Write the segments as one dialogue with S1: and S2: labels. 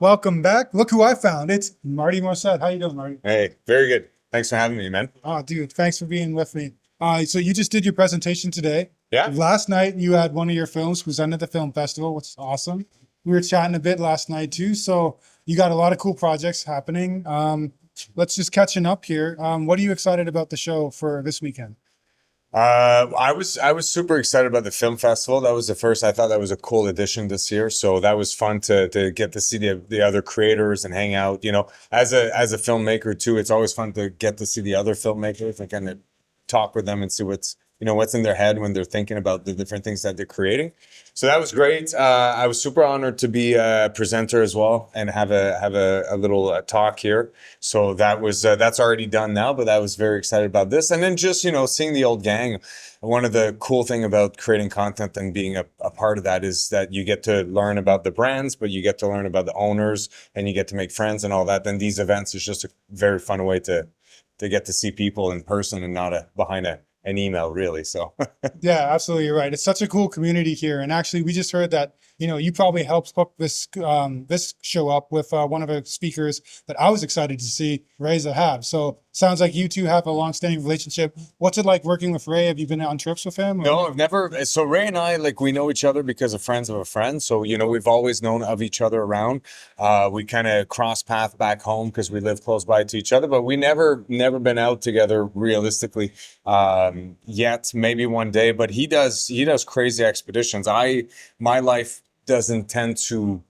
S1: Welcome back. Look who I found. It's Marty Morissette. How you doing, Marty?
S2: Hey, very good. Thanks for having me, man.
S1: Oh, dude, thanks for being with me. So you just did your presentation today.
S2: Yeah.
S1: Last night you had one of your films presented at the film festival, which is awesome. We were chatting a bit last night too. So you got a lot of cool projects happening. Let's just catching up here. What are you excited about the show for this weekend?
S2: I was super excited about the film festival. That was the first. I thought that was a cool addition this year. So that was fun to get to see the other creators and hang out. You know, as a filmmaker too, it's always fun to get to see the other filmmakers and kind of talk with them and see what's in their head when they're thinking about the different things that they're creating. So that was great. I was super honored to be a presenter as well and have a little talk here. So that's already done now, but I was very excited about this. And then just seeing the old gang. One of the cool thing about creating content and being a part of that is that you get to learn about the brands, but you get to learn about the owners and you get to make friends and all that. Then these events is just a very fun way to get to see people in person and not behind an email, really. So
S1: Yeah, absolutely. You're right. It's such a cool community here. And actually, we just heard that, you probably helped hook this show up with one of the speakers that I was excited to see, Reza have. So sounds like you two have a long-standing relationship. What's it like working with Ray? Have you been on trips with him?
S2: No, I've never. So Ray and I, like, we know each other because of friends of a friend. So, we've always known of each other around. We kind of cross path back home because we live close by to each other, but we never been out together realistically yet. Maybe one day, but he does crazy expeditions. My life doesn't tend to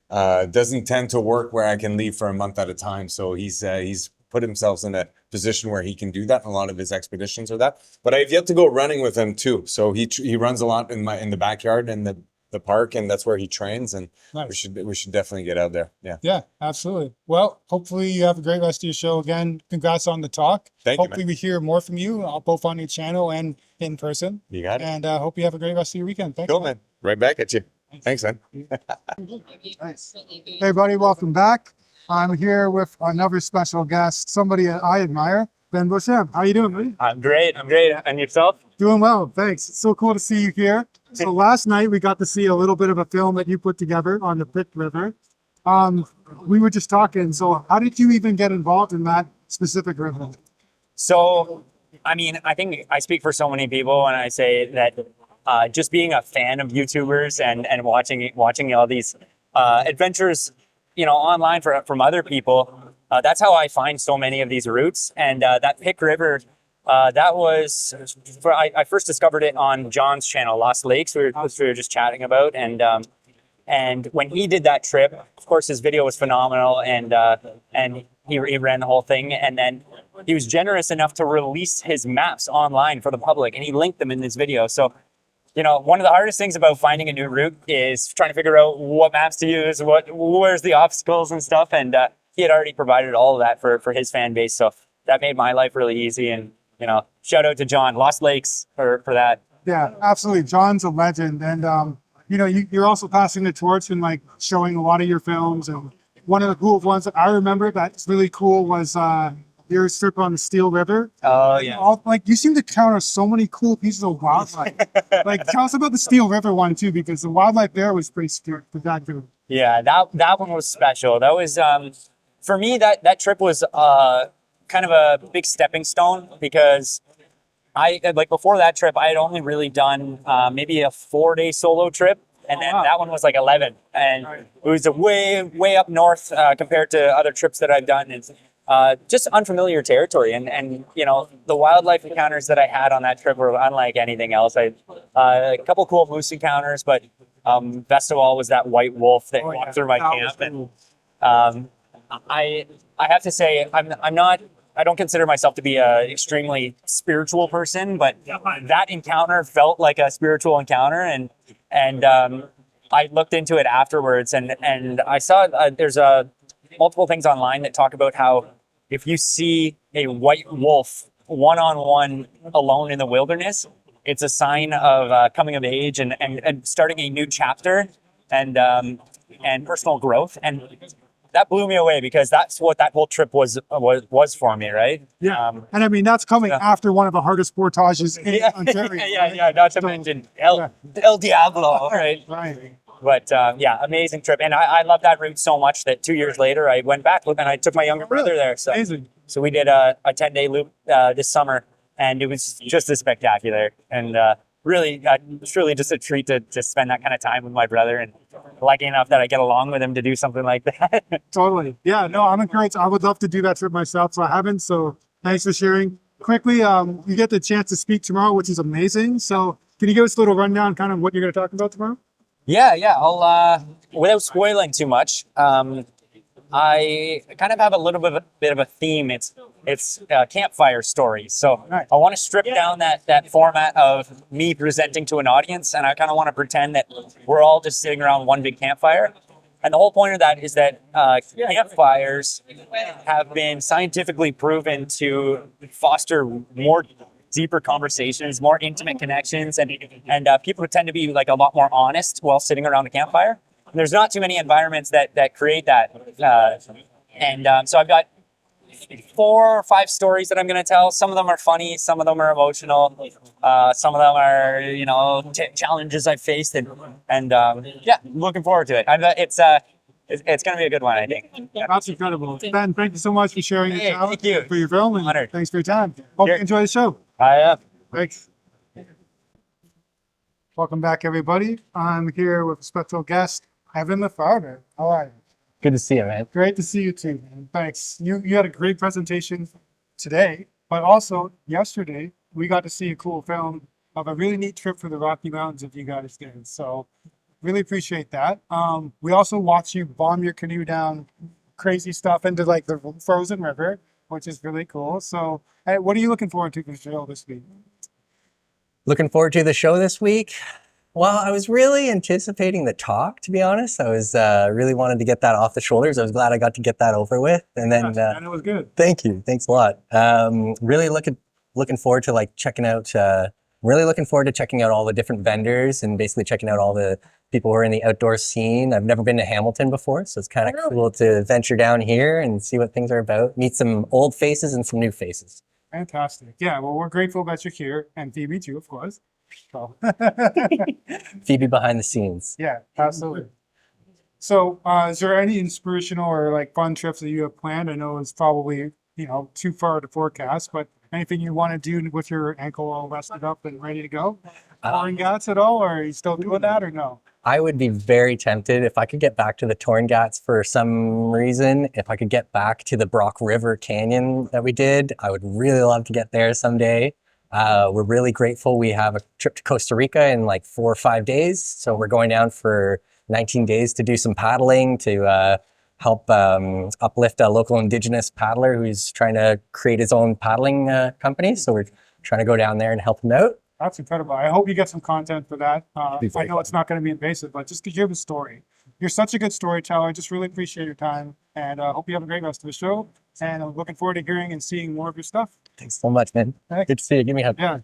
S2: work where I can leave for a month at a time. So he's put himself in a position where he can do that. And a lot of his expeditions are that. But I've yet to go running with him too. So he runs a lot in the backyard and the park, and that's where he trains. And
S1: Nice.
S2: we should definitely get out there. Yeah.
S1: Yeah, absolutely. Well, hopefully you have a great rest of your show. Again, congrats on the talk.
S2: Thank you,
S1: Hopefully
S2: man.
S1: we hear more from you, both on your channel and in person.
S2: You got it.
S1: And hope you have a great rest of your weekend. Thanks.
S2: Cool, man. Right back at you. Thanks, man.
S1: Nice. Hey, buddy, welcome back. I'm here with another special guest, somebody that I admire, Ben Beauchamp. How you doing, buddy?
S3: I'm great. I'm great. And yourself?
S1: Doing well, thanks. It's so cool to see you here. So last night we got to see a little bit of a film that you put together on the River. We were just talking. So how did you even get involved in that specific river?
S3: So, I mean, I think I speak for so many people when I say that just being a fan of YouTubers and watching all these adventures, online from other people, that's how I find so many of these routes. And that Pick River, that was I first discovered it on John's channel, Lost Lakes. We were just chatting about, and when he did that trip, of course, his video was phenomenal, and he ran the whole thing, and then he was generous enough to release his maps online for the public, and he linked them in this video. So, one of the hardest things about finding a new route is trying to figure out what maps to use, where's the obstacles and stuff, and he had already provided all of that for his fan base, so that made my life really easy. And shout out to John, Lost Lakes, for that.
S1: Yeah, absolutely. John's a legend. And, you're also passing the torch and like showing a lot of your films. And one of the cool ones that I remember that's really cool was your strip on the Steel River.
S3: Oh, yeah.
S1: You seem to encounter so many cool pieces of wildlife. Tell us about the Steel River one too, because the wildlife there was pretty spectacular.
S3: Yeah, that one was special. That was, for me, that trip was kind of a big stepping stone, because before that trip, I had only really done maybe a 4-day solo trip. And then that one was like 11. And it was a way up north compared to other trips that I've done. It's just unfamiliar territory. And the wildlife encounters that I had on that trip were unlike anything else. A couple cool moose encounters, but best of all was that white wolf that walked through my camp. And I have to say, I don't consider myself to be an extremely spiritual person, but that encounter felt like a spiritual encounter. And I looked into it afterwards, and I saw there's multiple things online that talk about how if you see a white wolf one-on-one alone in the wilderness, it's a sign of coming of age and starting a new chapter and personal growth. And that blew me away, because that's what that whole trip was for me, right?
S1: Yeah, and I mean that's coming after one of the hardest portages in Ontario.
S3: Yeah, not to mention El Diablo, right?
S1: Right.
S3: But yeah, amazing trip. And I love that route so much that 2 years later, I went back and I took my younger brother there. So,
S1: Amazing.
S3: so we did a 10-day loop this summer, and it was just as spectacular. And really, it's really just a treat to spend that kind of time with my brother, and lucky enough that I get along with him to do something like that.
S1: Totally. Yeah, no, I'm encouraged. I would love to do that trip myself, so I haven't. So thanks for sharing. Quickly, you get the chance to speak tomorrow, which is amazing. So can you give us a little rundown kind of what you're going to talk about tomorrow?
S3: Yeah. I'll without spoiling too much. I kind of have a little bit of a theme. It's campfire stories. So
S1: Nice.
S3: I want to strip down that format of me presenting to an audience, and I kind of want to pretend that we're all just sitting around one big campfire. And the whole point of that is that campfires have been scientifically proven to foster more deeper conversations, more intimate connections, and people tend to be like a lot more honest while sitting around a campfire. And there's not too many environments that create that. So I've got 4 or 5 stories that I'm going to tell. Some of them are funny, some of them are emotional, some of them are challenges I've faced, and yeah, looking forward to it. It's going to be a good one, I think.
S1: That's incredible. Ben, thank you so much for sharing your
S3: Hey,
S1: talent
S3: thank you.
S1: for your film, and
S3: Honored.
S1: thanks for your time. Hope you
S3: Sure.
S1: enjoy the show.
S3: I
S1: Thanks. Welcome back, everybody. I'm here with a special guest, Evan Lefebvre. How are you?
S4: Good to see you, man.
S1: Great to see you too, man. Thanks. You had a great presentation today, but also yesterday we got to see a cool film of a really neat trip through the Rocky Mountains that you guys did. So really appreciate that. We also watched you bomb your canoe down crazy stuff into like the frozen river, which is really cool. So hey, what are you looking forward to for the show this week?
S4: Looking forward to the show this week. Well, I was really anticipating the talk, to be honest. I was really wanted to get that off the shoulders. I was glad I got to get that over with. And then,
S1: And it was good.
S4: thank you. Thanks a lot. Really looking forward to like checking out, really looking forward to checking out all the different vendors and basically checking out all the people who are in the outdoor scene. I've never been to Hamilton before, so it's kind of cool to venture down here and see what things are about. Meet some old faces and some new faces.
S1: Fantastic. Yeah, well, we're grateful that you're here, and Phoebe too, of course. So
S4: Phoebe behind the scenes.
S1: yeah, absolutely. So, is there any inspirational or like fun trips that you have planned? I know it's probably, too far to forecast, but anything you want to do with your ankle all rested up and ready to go? Touring Gats at all, or are you still doing that or no?
S4: I would be very tempted if I could get back to the Torringats for some reason. If I could get back to the Brock River Canyon that we did, I would really love to get there someday. We're really grateful. We have a trip to Costa Rica in like 4 or 5 days. So we're going down for 19 days to do some paddling to help uplift a local indigenous paddler who's trying to create his own paddling company. So we're trying to go down there and help him out.
S1: That's incredible. I hope you get some content for that.
S4: Be
S1: I
S4: very
S1: know it's not going to be invasive, but just to hear the story. You're such a good storyteller. Just really appreciate your time, and hope you have a great rest of the show. And I'm looking forward to hearing and seeing more of your stuff.
S4: Thanks so much, man.
S1: Thanks.
S4: Good to see you. Give me a hug.
S1: Yeah.